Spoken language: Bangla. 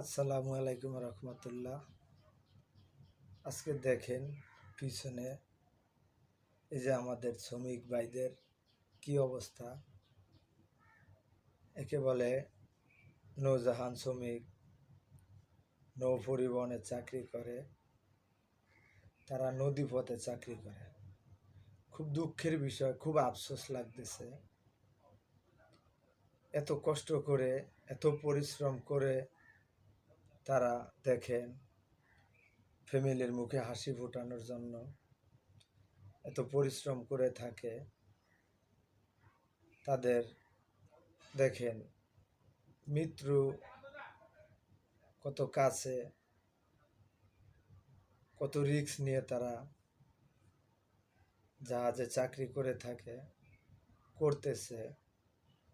আসসালামু আলাইকুম রহমতুল্লাহ। আজকে দেখেন পিছনে এই যে আমাদের শ্রমিক ভাইদের কি অবস্থা। একে বলে নৌজাহান শ্রমিক, নৌ পরিবহনে চাকরি করে, তারা নদীপথে চাকরি করে। খুব দুঃখের বিষয়, খুব আফসোস লাগতেছে। এত কষ্ট করে, এত পরিশ্রম করে তারা দেখেন ফ্যামিলির মুখে হাসি ফোটানোর জন্য এত পরিশ্রম করে থাকে। তাদের দেখেন মৃত্যু কত কাছে, কত রিস্ক নিয়ে তারা জাহাজে চাকরি করে থাকে, করতেছে।